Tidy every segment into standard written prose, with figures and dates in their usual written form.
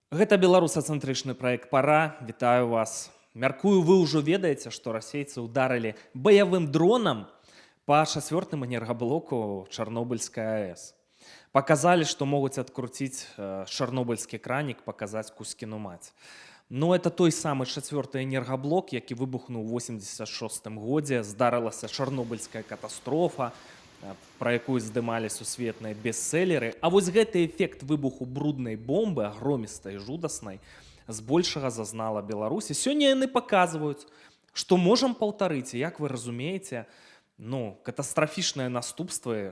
Гэта беларусацэнтрычны праект «Пара». Вітаю вас. Мяркую, вы ўжо ведаеце, што расейцы ўдарылі баявым дронам па чацвёртым энергаблоку Чарнобыльскай АЭС. Паказалі, што могуць адкруціць чарнобыльскі кранік, паказаць Кузькіну маць. Но это той самы чацвёрты энергаблок, які выбухнуў у 86 годзе. Здарылася чарнобыльская катастрофа, про якую здымалі сусветныя бестселлеры. А вось гэты эфект выбуху бруднай бомбы, агромістай, жудаснай, збольшага зазнала Беларусь. Сёння яны паказваюць, што можам паўтарыць. І, як вы разумееце, катастрафічныя наступствы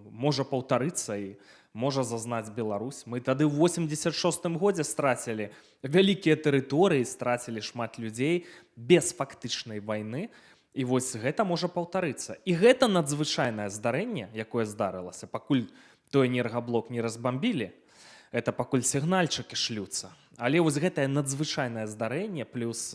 можа паўтарыцца і можа зазнаць Беларусь. Мы тады ў 86 годзе страцілі вялікія тэрыторыі, страцілі шмат людзей без фактычнай вайны. І вось гэта можа паўтарыцца. І гэта надзвычайнае здарэнне, якое здарылася, пакуль той энергаблок не разбамбілі, это пакуль сігнальчыкі шлюцца. Але вось гэтае надзвычайнае здарэнне, плюс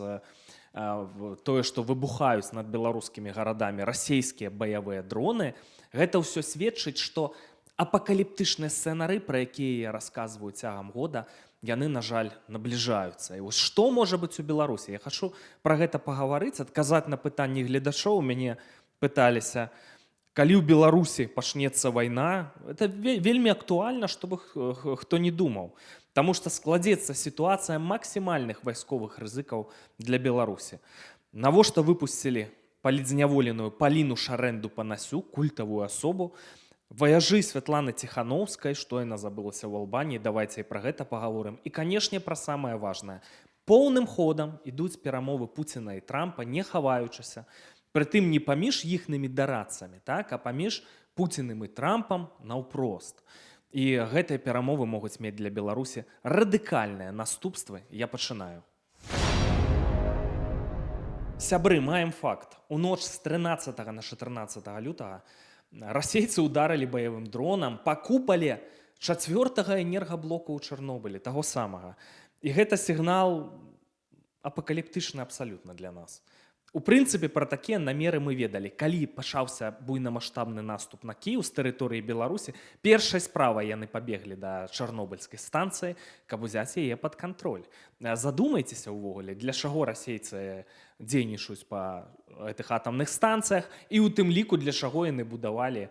тое, што выбухаюць над беларускімі гарадамі расійскія баявыя дроны, гэта ўсё сведчыць, што апакаліптычныя сцэнары, пра якія я расказваю цягам года, яны, на жаль, набліжаюцца. І вось што можа быць у Беларусі? Я хачу пра гэта пагаварыць, адказаць на пытанні гледачоў. Мяне пыталіся, калі ў Беларусі пачнецца вайна. Это вельмі актуальна, чтобы хто не думаў. Таму што складзецца сітуацыя максімальных вайсковых рызыкаў для Беларусі. Навошта выпусцілі палідзняволеную Паліну Шарэнду-Панасюк, культавую асобу, ваяжы Святланы Ціхановскай, што яна забылася ў Албаніі, давайце і пра гэта пагаворым. І, канешне, пра самае важнае. Поўным ходам ідуць перамовы Пуціна і Трампа, не хаваючыся. Прытым не паміж іхнымі дарадцамі, а паміж Пуціним і Трампам наўпрост. І гэтыя перамовы могуць мець для Беларусі радыкальныя наступствы. Я пачынаю. Сябры, маем факт. У ноч з 13 на 14 лютага расейцы ўдарылі баявым дронам па купале чацвёртага энергаблоку ў Чарнобылі, таго самага. І гэта сігнал апакаліптычны абсалютна для нас. У прынцыпе, пра такія намеры мы ведалі. Калі пачаўся буйнамаштабны наступ на Кіеў з тэрыторыі Беларусі, першай справай яны пабеглі да чарнобыльскай станцыі, каб узяць яе пад кантроль. Задумайцеся ўвогуле, для чаго расейцы дзейнічаюць па гэтых атамных станцыях, і ў тым ліку, для чаго яны будавалі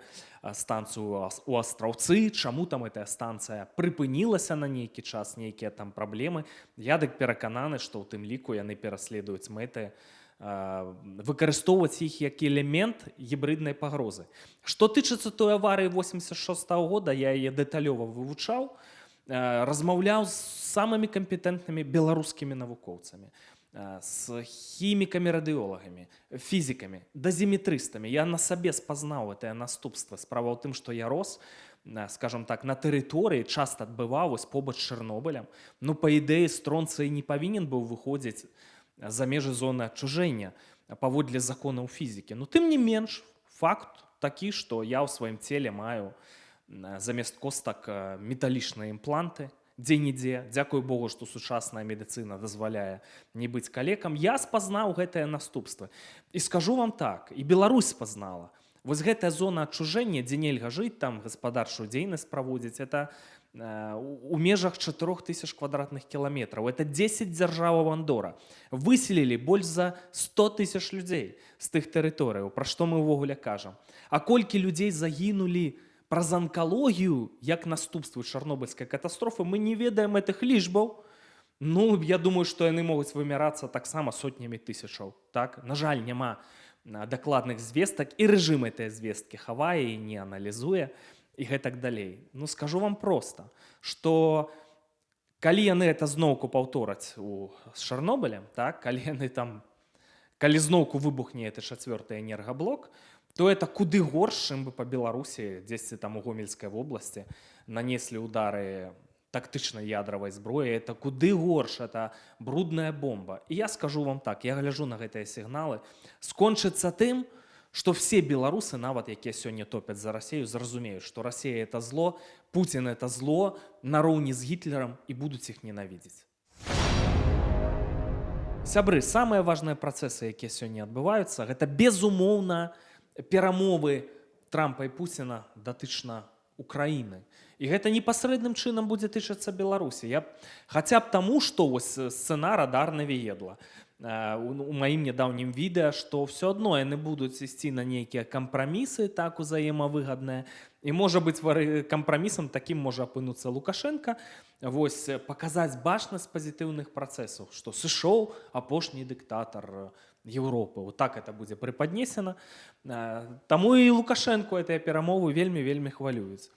станцыю ў Астраўцы, чаму там гэтая станцыя прыпынілася на нейкі час, нейкія там праблемы. Я дык перакананы, што ў тым ліку яны пераследуюць мэты выкарыстоўваць іх як элемент гібриднай пагрозы. Што тычыцца той аварыі 86 года, я яе дэталёва вывучаў, размаўляў з самымі кампетэнтнымі беларускімі навукоўцамі, з хімікамі-радыёлагамі, фізікамі, дазіметрыстамі. Я на сабе спазнаў гэтае наступства. Справа ў тым, што я рос, скажем так, на тэрыторыі, часта адбываў побач з Чарнобылем. Па ідэі, стронцый не павінен быў выходзіць за межы зоны адчужэння паводле законаў фізікі. Тым не менш, факт такі, што я ў сваім целе маю замест костак металічныя імпланты, дзе-нідзе. Дзякуй Богу, што сучасная медыцына дазваляе не быць калекам. Я спазнаў гэтыя наступствы. І скажу вам так, і Беларусь спазнала. Вось гэтая зона адчужэння, дзе нельга жыць, там гаспадарчую дзейнасць праводзіць, это у межах 4000 квадратных кіламетраў. Это 10 дзяржаваў Андора. Выселілі больш за 100 000 людзей з тых тэрыторыяў. Пра што мы ўвогуле кажам? А колькі людзей загінулі праз анкалогію, як наступствы чарнобыльскай катастрофы, мы не ведаем гэтых лічбаў. Я думаю, што яны могуць вымярацца таксама сотнямі тысячаў. На жаль, няма дакладных звестак, і рэжым гэтыя звесткі хавае і не аналізуе. І гэтак далей. Скажу вам проста, што калі яны это зноўку паўтораць з Чарнобылем, калі зноўку выбухне гэты чацвёрты энергаблок, то это куды горш, чым бы па Беларусі, дзесьці там у Гомельскай вобласці, нанеслі ўдары тактычнай ядравай зброі. Это куды горш, это брудная бомба. І я скажу вам так, я гляджу на гэтыя сігналы, скончыцца тым, што все беларусы, нават якія сёння топяць за Расею, зразумеюць, што Расея — это зло, Пуцін — это зло, нароўні з Гітлерам, і будуць іх ненавідзець. Сябры, самыя важныя працэсы, якія сёння адбываюцца, гэта, безумоўна, перамовы Трампа і Пуціна датычна Украіны. І гэта непасрэдным чынам будзе тычацца Беларусі. Хаця б таму, што вось сцэна радар навіедла. У маім нядаўнім відэа, што ўсё адно яны будуць ісці на нейкія кампрамісы так узаемавыгадныя. І можа быць кампрамісам такім можа апынуцца Лукашенка, вось паказаць бачнасць пазітыўных працэсаў, што сышоў апошні дыктатар Еўропы. Вот так это будзе прыпаднесена. Таму і Лукашенко гэтыя перамовы вельмі хвалююць.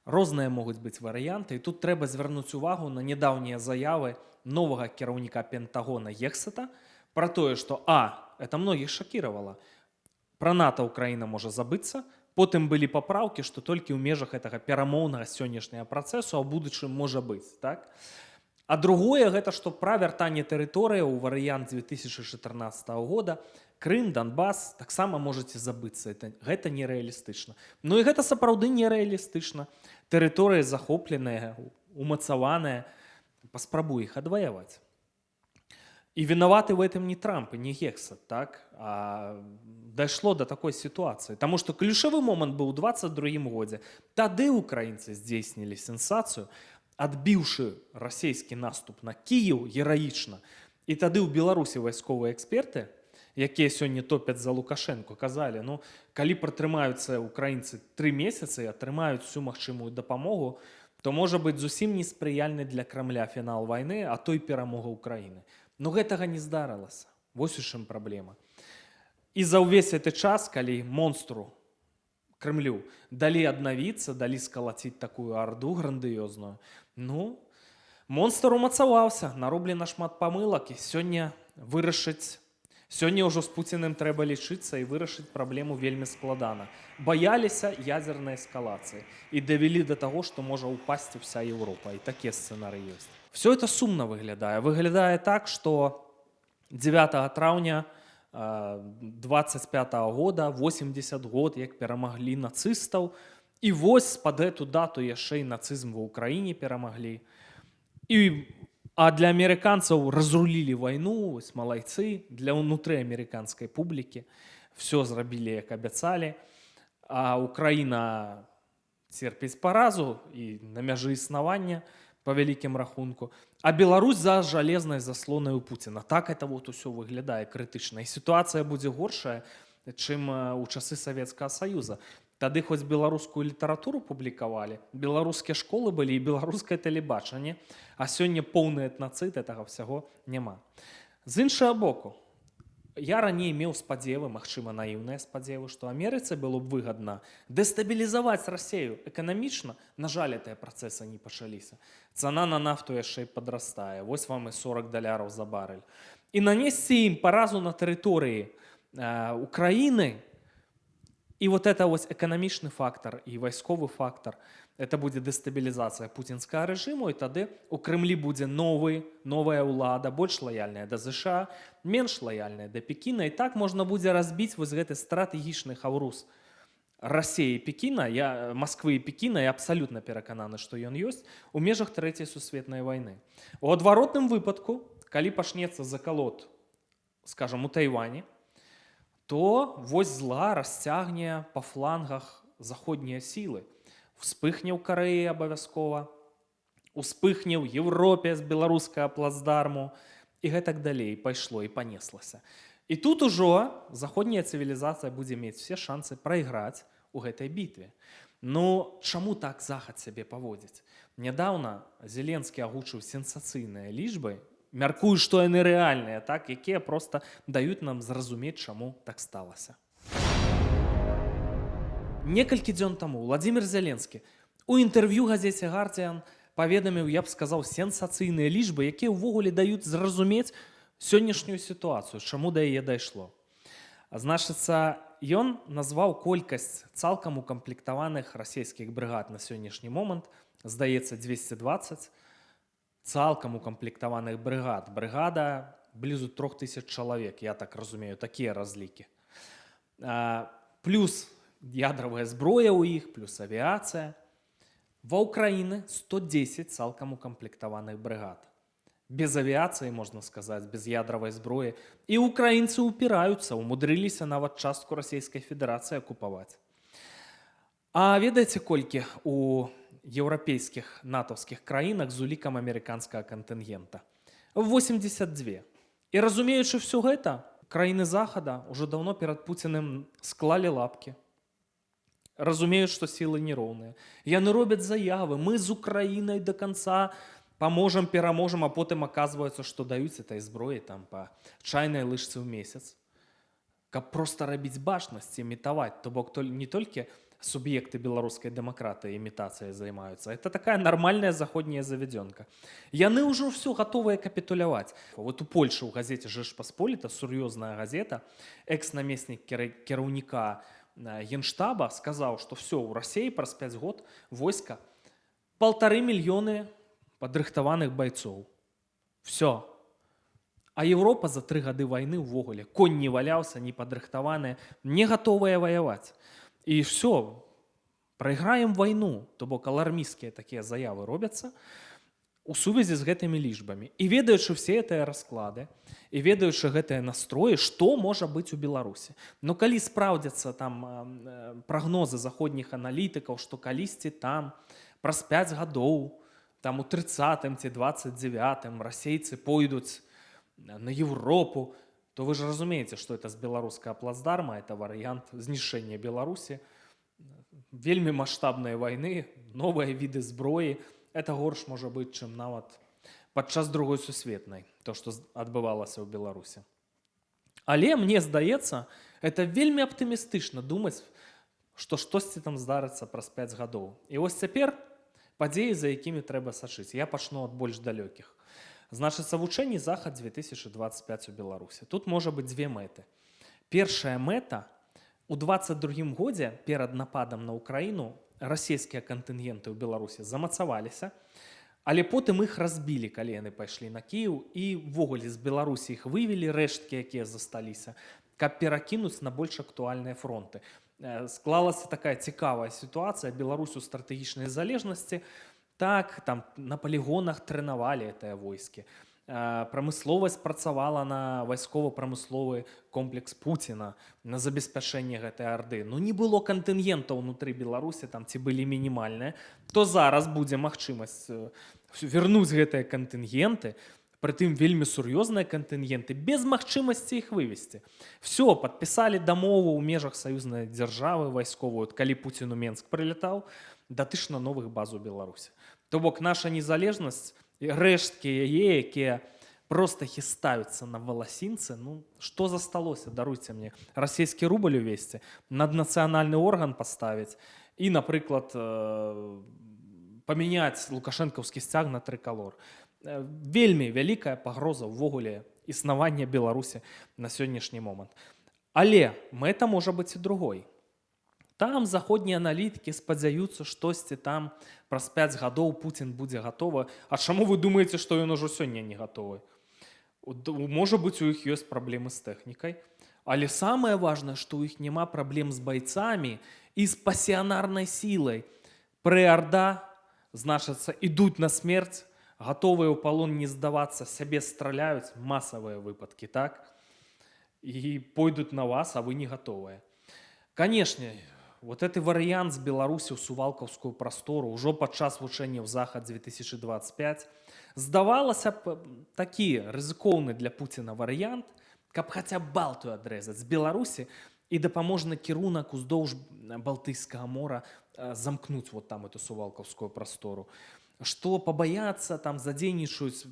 Розныя могуць быць варыянты, і тут трэба звярнуць увагу на нядаўнія заявы новага кіраўніка Пентагона Гексета пра тое, што это многіх шакіравала. Пра НАТО Украіна можа забыцца, потым былі папраўкі, што толькі ў межах гэтага перамоўнага сённяшняга працэсу, а ў будучым можа быць. Так? А другое, гэта што пра вяртанне тэрыторыі ў варыянт 2014 года, Крым, Донбас, таксама можаце забыцца. Гэта нерэалістычна. Ну і гэта сапраўды нерэалістычна. Тэрыторыі захопленыя, умацаваныя, паспрабуй іх адваяваць. І вінаваты в этом не Трамп і не Гексет, так? А дайшло до такой сітуацыі. Таму што ключавы момант быў у 22 годзе. Тады украінцы здзейснілі сенсацыю, адбіўшы расійскі наступ на Кіеў гераічна. І тады ў Беларусі вайсковыя эксперты, якія сёння топяць за Лукашенко, казалі, калі пратрымаюцца украінцы 3 месяцы і атрымаюць всю магчымую дапамогу, то можа быць зусім неспрыяльны для Крамля фінал вайны, а то і перамога Украіны. Но гэтага не здарылася. Вось у чым праблема. І за ўвесь гэты час, калі монстру Крымлю далі аднавіцца, далі скалаціць такую арду грандыёзную, монстр умацаваўся, нароблена шмат памылак, і сёння ўжо з Пуціным трэба лічыцца і вырашыць праблему вельмі складана. Баяліся ядзернай эскалацыі і давялі да таго, што можа ўпасці вся Еўропа. І такія сцэнарыі ёсць. Все это сумна выглядае. Выглядае так, што 9 траўня 25 года, 80 год, як перамаглі нацыстаў. І вось пад эту дату яшчэ і нацызм ва ўкраіне перамаглі. А для амерыканцаў разрулілі вайну, вось малайцы, для ўнутрыамерыканскай публікі. Все зрабілі, як абяцалі. А Украіна церпіць паразу і на мяжы існавання, по вялікім рахунку. А Беларусь за жалезнай заслонай у Пуціна. Так это вот усё выглядае крытычна. І сітуацыя будзе горшая, чым у часы Савецкага Саюза. Тады хоць беларускую літаратуру публікавалі, беларускія школы былі і беларускае тэлебачанне, а сёння поўны этнацыд гэтага ўсяго няма. З іншага боку, я раней меў спадзевы, магчыма, наіўныя спадзевы, што Амерыцы было б выгадна дэстабілізаваць Расію эканамічна. На жаль, гэтыя працэсы не пачаліся. Цана на нафту яшчэ і падрастае. Вось вам і $40 за барэль. І нанесці ім паразу на тэрыторыі Украіны. І вот это вось эканамічны фактор і вайсковы фактор, это будзе дэстабілізацыя пуцінскага рэжыму, і тады у Крымлі будзе новая ўлада, больш лаяльная да ЗША, менш лаяльная да Пекіна, і так можна будзе разбіць вось гэты стратэгічны хаўрус Расіі і Пекіна, Масквы і Пекіна, я абсалютна перакананы, што ён ёсць у межах Трэцяй сусветнай вайны. У адваротным выпадку, калі пачнецца закалот, скажам, у Тайвані, то вось зла расцягне па флангах заходнія сілы. Успыхне ў Карэі абавязкова, успыхне ў Еўропе з беларускага плацдарму, і гэтак далей пайшло і панеслася. І тут ужо заходняя цывілізацыя будзе мець все шансы прайграць у гэтай бітве. Чаму так захад сябе паводзіць? Нядаўна Зеленскі агучыў сенсацыйныя лічбы, мяркую, што яны рэальныя, так, якія проста даюць нам зразумець, чаму так сталася. Некалькі дзён таму Владзімір Зеленскі у інтэрв'ю газеце «Гардзіан» паведаміў, я б сказаў, сенсацыйныя лічбы, якія ўвогуле даюць зразумець сённяшнюю сітуацыю, чаму да яе дайшло. Значыцца, ён назваў колькасць цалкам укамплектаваных расійскіх брыгад на сённяшні момант, здаецца, 220, цалкам укамплектаваных брыгад. Брыгада блізу 3000 чалавек, я так разумею, такія разлікі. Плюс ядравая зброя ў іх, плюс авіяцыя. Ва ўкраіны 110 цалкам укамплектаваных брыгад. Без авіяцыі, можна сказаць, без ядравай зброі. І украінцы ўпіраюцца, умудрыліся нават частку Расійскай Федэрацыі акупаваць. А ведаеце, колькі у еўрапейскіх натаўскіх краінах з улікам амерыканскага кантынгента. 82. І разумеючы ўсё гэта, краіны Захада ўжо даўно перад Пуціным склалі лапкі. Разумеюць, што сілы нероўныя. Яны робяць заявы, мы з Украінай да канца паможам, пераможам, а потым аказваецца, што даюць этой зброі там па чайнай лыжцы ў месяц. Каб проста рабіць бачнасць, імітаваць, то бок не толькі суб'екты беларускай дэмакратыі імітацыяй займаюцца. Это такая нармальная заходняя завядзёнка. Яны ўжо ўсё гатовыя капітуляваць. Вот у Польшы ў газеце «Жэчпасполіта», сур'ёзная газета, экс-намеснік кіраўніка Генштаба сказаў, што ўсё, у Расіі праз 5 год войска 1,5 мільёны падрыхтаваных байцоў. Всё. А Еўропа за 3 гады вайны ўвогуле конь не валяўся, не падрыхтаваныя, не гатовыя ваяваць. І ўсё, прайграем вайну, то бок алармісцкія такія заявы робяцца у сувязі з гэтымі лічбамі. І ведаючы все гэтыя расклады, і ведаючы гэтыя настроі, што можа быць у Беларусі. Но калі спраўдзяцца там прагнозы заходніх аналітыкаў, што калісьці там праз 5 гадоў, там у 30-м ці 29-м расейцы пойдуць на Европу, то вы же разумеете, что это с белорусского плацдарма, это вариант знішчэння Беларуси, вельмі масштабныя войны, новыя виды зброі. Это горш можа быць, чым нават падчас Другой сусветнай, то, што адбывалася ў Беларусі. Але, мне здаецца, это вельмі аптымістычна думаць, што штосьці там здарыцца праз 5 гадоў. І вось цяпер падзеі, за якімі трэба сачыць. Я пачну ад больш далёкіх. Значыцца, вучэнні «Захад-2025» у Беларусі. Тут можа быць 2 мэты. Першая мэта – у 22-м годзе перад нападам на Украіну расійскія кантынгенты ў Беларусі замацаваліся, але потым іх разбілі, калі яны пайшлі на Кіеў, і ввогуле з Беларусі іх вывелі, рэшткі, якія засталіся, каб перакінуць на больш актуальныя фронты. Склалася такая цікавая сітуацыя. Беларусь у стратэгічнай залежнасці. Так, там на полігонах тренавалі гэтыя войскі. Прамысловасць працавала на вайскова-прамысловы комплекс Пуціна, на забеспячэнне гэтай арды. Ну, не было кантынгентаў унутры Беларусі, там ці былі мінімальныя, то зараз будзе магчымасць вярнуць гэтыя кантынгенты, прытым вельмі сур'ёзныя кантынгенты, без магчымасці іх вывесці. Все, падпісалі дамову ў межах саюзнай дзяржавы вайсковую, калі Пуцін у Менск прылятаў, датычна новых баз у Беларусі. То бок наша незалежнасць, рэшткі яе, якія проста хістаюцца на валасінцы, ну, што засталося, даруйце мне, расійскі рубль увесці, наднацыянальны орган паставіць і, напрыклад, памяняць лукашэнкаўскі сцяг на трыкалор. Вельмі вялікая пагроза ўвогуле існавання Беларусі на сённяшні момант. Але мэта можа быць і другой. Там заходнія аналітыкі спадзяюцца, штосьці там праз 5 гадоў Пуцін будзе гатовы. А чаму вы думаеце, што ён ужо сёння не гатовы? Можа быць, у іх ёсць праблемы з тэхнікай. Але самае важнае, што ў іх няма праблем з байцамі і з пасіянарнай сілай. Прэ-арда, значыцца, ідуць на смерць, гатовыя ў палон не здавацца, сябе страляюць, масавыя выпадкі, так? І пойдуць на вас, а вы не гатовыя. Канешне, вот гэты варыянт з Беларусі ў сувалкаўскую прастору ўжо падчас вучэнняў «Захад-2025» здавалася б такі рызыкоўны для Пуціна варыянт, каб хаця б Балтыю адрэзаць з Беларусі і дапаможны кірунак уздоўж Балтыйскага мора замкнуць вот там эту сувалкаўскую прастору. Што пабаяцца, там задзейнічаюць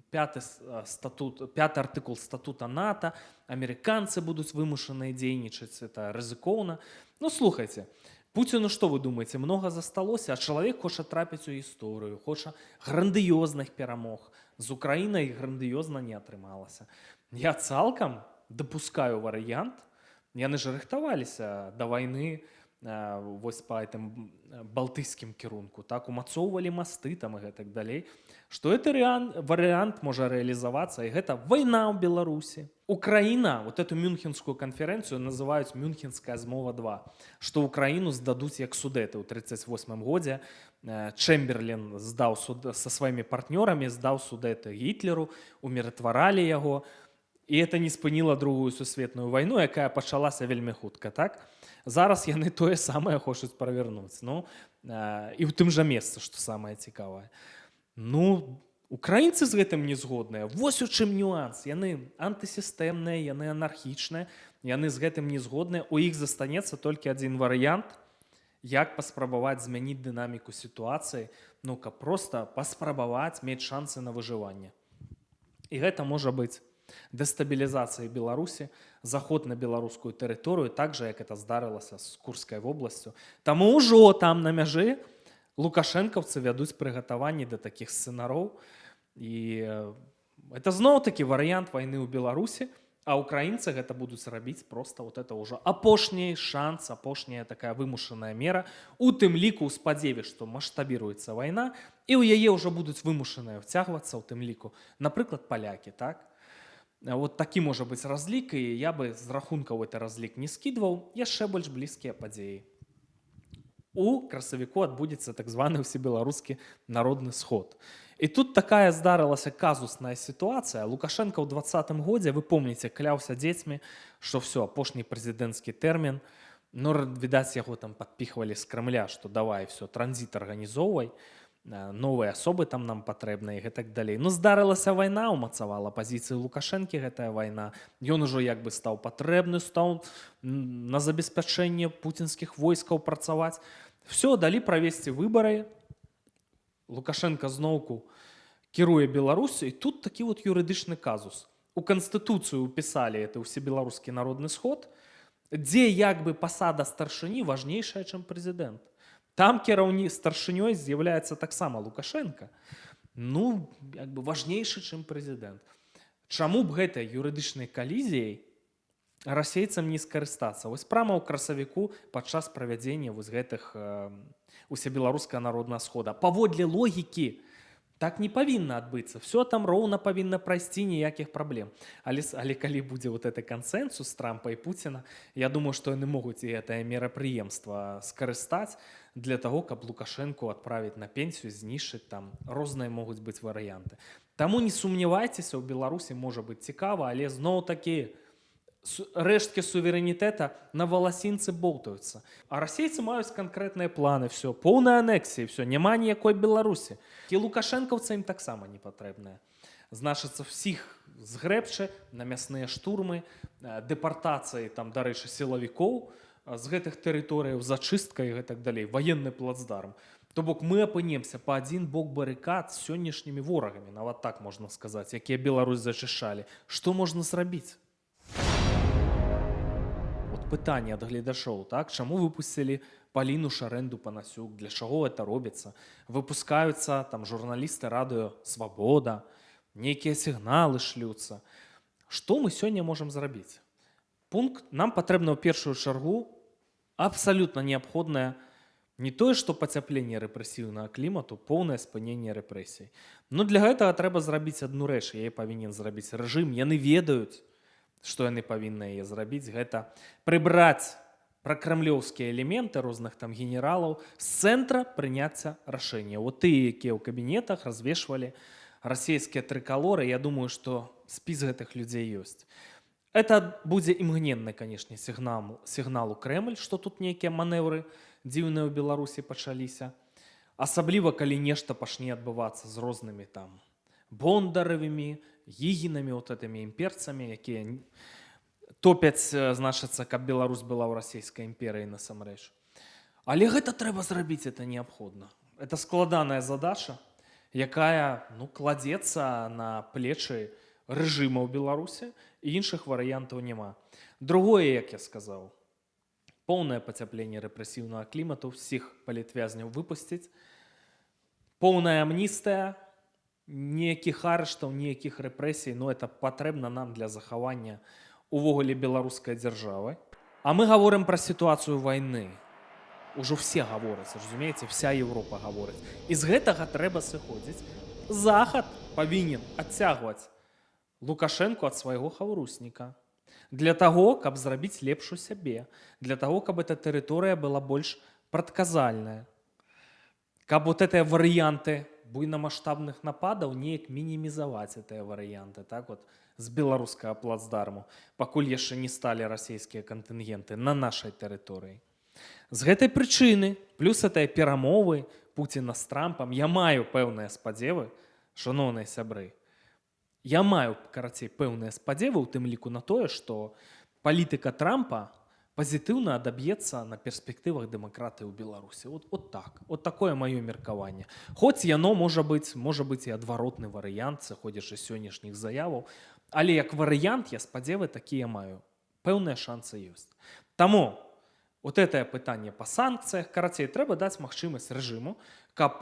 5 артыкул статута НАТО, амерыканцы будуць вымушаныя дзейнічаць, это рызыкоўна. Ну, слухайце, Пуціну што вы думаеце, многа засталося, а чалавек хоча трапіць у гісторыю, хоча грандыёзных перамог. З Украінай грандыёзна не атрымалася. Я цалкам дапускаю варыянт, яны ж рыхтаваліся да вайны, вось па гэтым балтыйскім кірунку, так, умацоўвалі масты там і гэтак далей, што гэты варыянт можа рэалізавацца, і гэта вайна ў Беларусі. Украіна, вот эту мюнхенскую канферэнцыю называюць «Мюнхенская змова 2», што Украіну здадуць як судэты ў 1938 годзе. Чэмберлен здаў са сваімі партнёрамі, здаў судэты Гітлеру, уміратваралі яго. І это не спыніла другую сусветную вайну, якая пачалася вельмі хутка, так? Зараз яны тое самае хочуць правярнуць. Ну, і ў тым жа месцы, што самае цікавае. Ну, украінцы з гэтым не згодныя. Вось у чым нюанс. Яны антысістэмныя, яны анархічныя, яны з гэтым не згодныя. У іх застанецца толькі адзін варыянт, як паспрабаваць змяніць дынаміку сітуацыі, ну, каб проста паспрабаваць мець шансы на выжыванне. І гэта можа быць дэстабілізацыі Беларусі, заход на беларускую тэрыторыю, так жа, як это здарылася з Курскай вобласцю. Таму ўжо там на мяжы лукашэнкаўцы вядуць прыгатаванні да такіх сцэнароў. І это зноў-такі варыянт вайны ў Беларусі, а украінцы гэта будуць рабіць проста вот это ўжо апошні шанс, апошняя такая вымушаная мера, у тым ліку ў спадзеве, што маштабіруецца вайна, і ў яе ўжо будуць вымушаныя вцягвацца, у тым ліку, напрыклад, палякі, так? Вот такі можа быць разлік, і я бы з рахункаў гэты разлік не скідваў, яшчэ больш блізкія падзеі. У красавіку адбудзецца так званы ўсебеларускі народны сход. І тут такая здарылася казусная сітуацыя. Лукашенко ў 2020 годзе, вы помніце, кляўся дзецьмі, што все, апошні прэзідэнцкі тэрмін, ну, відаць, яго там падпіхвалі з Крамля, што давай, все, транзіт арганізоўвай, новыя асобы там нам патрэбныя і гэтак далей. Ну, здарылася вайна, умацавала пазіцыі Лукашэнкі гэтая вайна. Ён ужо як бы стаў патрэбны, стаў на забеспячэнне пуцінскіх войскаў працаваць. Все, далі правесці выбары. Лукашенко зноўку кіруе Беларусю, і тут такі вот юрыдычны казус. У Канстытуцыю ўпісалі это ўсебеларускі народны сход, дзе як бы пасада старшыні важнейшая, чым прэзідэнт. Там старшынёй з'яўляецца таксама Лукашенко. Ну, як бы важнейшы, чым прэзідэнт. Чаму б гэтай юрыдычнай калізіяй расейцам не скарыстацца? Вось прама ў красавіку падчас правядзення вось гэтых усебеларускага народнага схода. Паводле логікі так не павінна адбыцца. Все там роўна павінна прайсці, ніякіх праблем. Але калі будзе вот это кансэнсус Трампа і Пуціна, я думаю, што яны могуць і гэтае мерапрыемства скарыстаць для таго, каб Лукашэнку адправіць на пенсію, знішчыць, там розныя могуць быць варыянты. Таму не сумнявайцеся, у Беларусі можа быць цікава, але зноў-такі рэшткі суверэнітэта на валасінцы болтаюцца. А расейцы маюць канкрэтныя планы, все, поўная анексія, все, няма ніякой Беларусі. І лукашэнкаўцы ім таксама не патрэбныя. Значыцца, всіх згрэбчы на мясныя штурмы, дэпартацыі, там, дарэчы, сілавікоў з гэтых тэрыторыяў, зачыстка і гэтак далей, ваенны плацдарм. То бок мы апынемся па адзін бок барыкад з сённяшнімі ворагамі, нават так можна сказаць, якія Беларусь зачышчалі. Што можна зрабіць? Пытанне ад гледашоў, так? Чаму выпусцілі Паліну Шарэнду-Панасюк? Для чаго гэта робіцца? Выпускаюцца там журналісты радыё «Свабода», нейкія сігналы шлюцца. Што мы сёння можам зрабіць? Пункт, нам патрэбна ў першую чаргу абсалютна неабходнае не тое, што пацяпленне рэпрэсіўнага клімату, поўнае спыненне рэпрэсій. Но для гэтага трэба зрабіць адну рэч, яе павінен зрабіць рэжым. Яны ведаюць, што яны павінны яе зрабіць, гэта прыбраць пракрамлёўскія элементы розных там генералаў з цэнтра прыняцця рашэння. Вот тыя, якія ў кабінетах развешвалі расійскія трыкалоры, я думаю, што спіс гэтых людзей ёсць. Это будзе імгненны, канешне, сігнал у Крэмль, што тут нейкія манеўры дзіўныя ў Беларусі пачаліся. Асабліва, калі нешта пачне адбывацца з рознымі там Бондаравымі, Гігінамі, вот этими імперцамі, якія топяць, значыцца, каб Беларусь была ў расійскай імперыі насамрэч. Але гэта трэба зрабіць, это неабходна. Это складаная задача, якая, ну, кладзецца на плечы рэжыма ў Беларусі, і іншых варыянтаў няма. Другое, як я сказаў, поўнае пацяпленне рэпрэсіўнага клімату, ўсіх палітвязняў выпусціць, поўная амністыя, ніякіх арыштаў, ніякіх рэпрэсій, но это патрэбна нам для захавання увогуле беларускай дзяржавы. А мы гаворым пра сітуацыю вайны. Ужо все гавораць, разумееце, вся Европа гаворыць. І з гэтага трэба сыходзіць. Захад павінен адцягваць Лукашэнку ад свайго хаўрусніка. Для таго, каб зрабіць лепш у сябе. Для таго, каб эта тэрыторыя была больш прадказальная. Каб вот гэтыя варыянты буйнамасштабных нападаў неяк мінімізаваць гэтыя варыянты, так вот, з беларускага плацдарму, пакуль яшчэ не сталі расійскія кантынгенты на нашай тэрыторыі. З гэтай прычыны, плюс гэтыя перамовы Пуціна з Трампам, я маю пэўныя спадзевы, шаноўныя сябры, я маю, карацей, пэўныя спадзевы, у тым ліку на тое, што палітыка Трампа пазітыўна адаб'ецца на перспектывах дэмакратыі ў Беларусі. Вот так. Вот такое маё меркаванне. Хоць яно можа быць і адваротны варыянт, сыходзячы з сённяшніх заяваў, але як варыянт я спадзевы такія маю. Пэўныя шансы ёсць. Таму вот гэтае пытанне па санкцыях, карацей, трэба даць магчымасць рэжыму, каб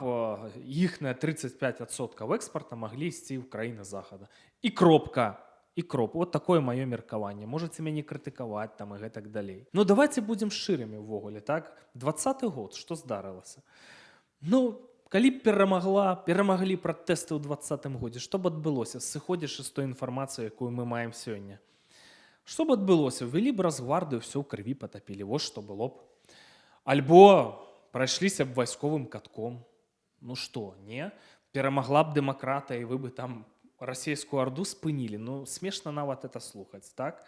іхныя 35% экспарта маглі ісці ў краіны захада. І кропка. І кроп. Вот такое маё меркаванне. Можаце мяне крытыкаваць там і гэтак далей. Ну, давайте будзем шчырымі ўвогуле, так? 20-й год, што здарылася? Ну, калі б перамаглі пратэсты ў 20-м годзе, што б адбылося, сыходзячы з той інфармацыі, якую мы маем сёння? Што б адбылося? Ввялі б разгвардыю, ўсё ў крыві патапілі. Вось што было б. Альбо прайшліся б вайсковым катком. Ну што, не? Перамагла б дэмакратыя, і вы бы там расійскую арду спынілі. Ну, смешна нават это слухаць, так?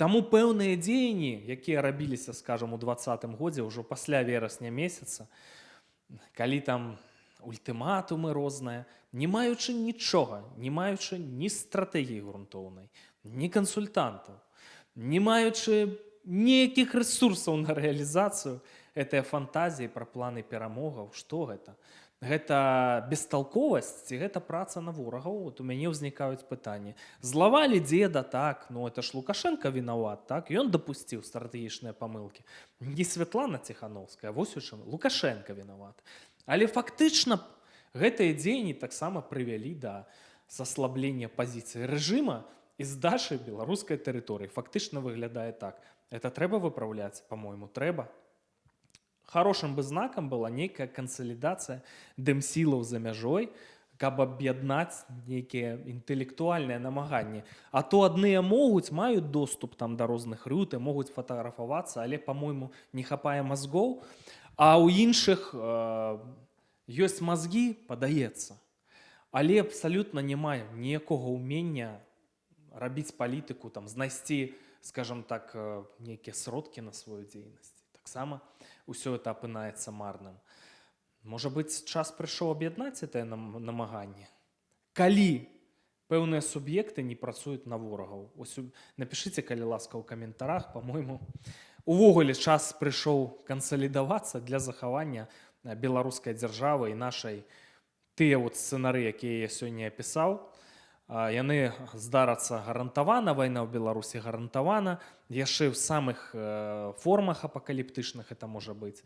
Таму пэўныя дзеянні, якія рабіліся, скажам, у 20-м годзе, ўжо пасля верасня месяца, калі там ультыматумы розныя, не маючы нічога, не маючы ні стратэгіі грунтоўнай, ні кансультантаў, не маючы ніякіх рэсурсаў на рэалізацыю гэтыя фантазіі пра планы перамогаў, што гэта? Гэта бесталковасць ці гэта праца на ворагаў? Вот у мяне ўзнікаюць пытанні. Злавалі дзеда, так, ну это ж Лукашенко вінават, так, ён дапусціў стратэгічныя памылкі. Не Святлана Ціхановская, вось у чым, Лукашенко вінават. Але фактычна гэтыя дзеянні таксама прывялі да заслаблення пазіцыі рэжыма і здачы беларускай тэрыторыі. Фактычна выглядае так. Это трэба выпраўляць? Па-мойму, трэба. Хорошым бы знакам была нейкая кансалідацыя дэмсілаў за мяжой, каб аб'яднаць нейкія інтэлектуальныя намаганні. А то адныя маюць доступ там да розных рут і могуць фатаграфавацца, але, па-мойму, не хапае мазгоў, а ў іншых ёсць мазгі, падаецца. Але абсалютна няма ніякога ўмення рабіць палітыку, там, знайсці, скажам так, нейкія сродкі на сваю дзейнасць. Таксама ўсё это апынаецца марным. Можа быць, час прыйшоў аб'яднаць гэтае намаганне? Калі пэўныя суб'екты не працуюць на ворагаў? Напішыце, калі ласка, ў каментарах, па-мойму. Увогуле час прыйшоў кансалідавацца для захавання беларускай дзяржавы і нашай тыя вот сцэнары, якія я сёння апісаў. Яны здарацца гарантавана, вайна ў Беларусі гарантавана, яшчэ ў самых формах апакаліптычных это можа быць.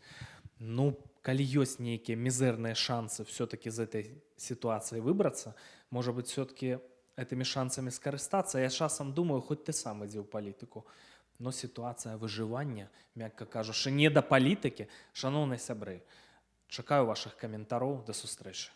Ну, калі ёсць нейкія мізэрныя шансы все-таки з этой сітуацыі выбрацца, можа быць, все-таки этими шансамі скарыстацца. Я часам думаю, хоць ты сам ідзі ў палітыку. Но сітуацыя выжывання, мякка кажучы, не да палітыкі. Шаноўныя сябры, чакаю вашых каментароў. Да сустрэчы.